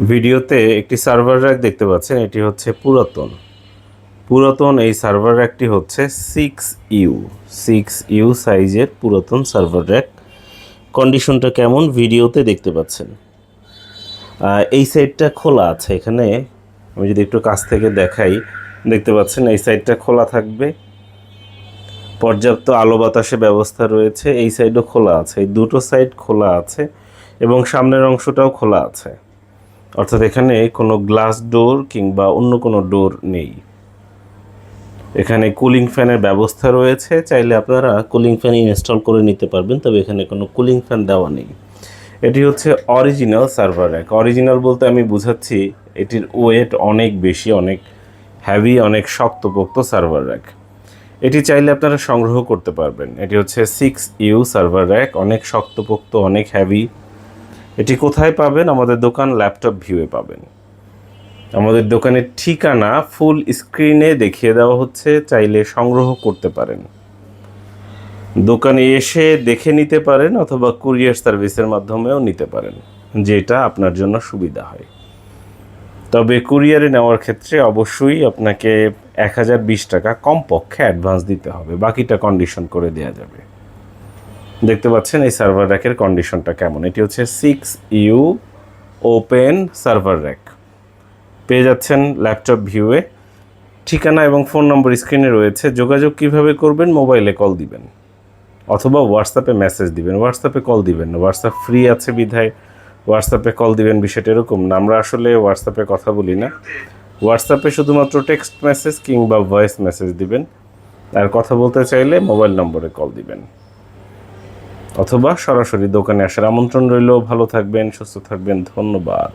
ভিডিওতে একটি server rack দেখতে পাচ্ছেন। এটি হচ্ছে পুরাতন এই সার্ভার র্যাকটি হচ্ছে 6U সাইজের পুরাতন সার্ভার র্যাক। কন্ডিশনটা কেমন ভিডিওতে দেখতে পাচ্ছেন। এই সাইডটা খোলা আছে। এখানে আমি যদি একটু কাছ থেকে দেখাই, দেখতে পাচ্ছেন এই সাইডটা খোলা থাকবে, পর্যাপ্ত আলো বাতাসে ব্যবস্থা রয়েছে। এই সাইডও খোলা আছে, এই দুটো সাইড খোলা আছে এবং সামনের অংশটাও খোলা আছে। অর্থাৎ এখানে কোনো গ্লাস ডোর কিংবা অন্য কোনো ডোর নেই। এখানে কুলিং ফ্যানের ব্যবস্থা রয়েছে, চাইলে আপনারা কুলিং ফ্যান ইনস্টল করে নিতে পারবেন, তবে এখানে কোনো কুলিং ফ্যান দেওয়া নেই। এটি হচ্ছে অরিজিনাল সার্ভার র্যাক। অরিজিনাল বলতে আমি বুঝাচ্ছি এটির ওয়েট অনেক বেশি, অনেক হ্যাভি, অনেক শক্তপোক্ত সার্ভার র্যাক। এটি চাইলে আপনারা সংগ্রহ করতে পারবেন। এটি হচ্ছে 6U সার্ভার র্যাক, অনেক শক্তপোক্ত, অনেক হ্যাভি। এটি কোথায় পাবেন? আমাদের দোকান ল্যাপটপ ভিউয়ে পাবেন। আমাদের দোকানের ঠিকানা ফুল স্ক্রিনে দেখিয়ে দেওয়া হচ্ছে, চাইলে সংগ্রহ করতে পারেন। দোকানে এসে দেখে নিতে পারেন অথবা কুরিয়ার সার্ভিসের মাধ্যমেও নিতে পারেন, যেটা আপনার জন্য সুবিধা হয়। তবে কুরিয়ারে নেওয়ার ক্ষেত্রে অবশ্যই আপনাকে 1020 টাকা কমপক্ষে অ্যাডভান্স দিতে হবে, বাকিটা কন্ডিশন করে দেওয়া যাবে। দেখতে পাচ্ছেন এই সার্ভার র্যাকের কন্ডিশনটা কেমন। এটি হচ্ছে 6U ওপেন সার্ভার র্যাক, পেয়ে যাচ্ছেন ল্যাপটপ ভিউয়ে। ঠিকানা এবং ফোন নম্বর স্ক্রিনে রয়েছে। যোগাযোগ কিভাবে করবেন? মোবাইলে কল দিবেন অথবা হোয়াটসঅ্যাপে মেসেজ দিবেন। হোয়াটসঅ্যাপে কল দিবেন না, হোয়াটসঅ্যাপ ফ্রি আছে বিধায় হোয়াটসঅ্যাপে কল দিবেন, বিষয়টা এরকম না। আমরা আসলে হোয়াটসঅ্যাপে কথা বলি না। হোয়াটসঅ্যাপে শুধুমাত্র টেক্সট মেসেজ কিংবা ভয়েস মেসেজ দিবেন, আর কথা বলতে চাইলে মোবাইল নম্বরে কল দিবেন অথবা সরাসরি দোকানে আসার আমন্ত্রণ রইল। ভালো থাকবেন, সুস্থ থাকবেন, ধন্যবাদ।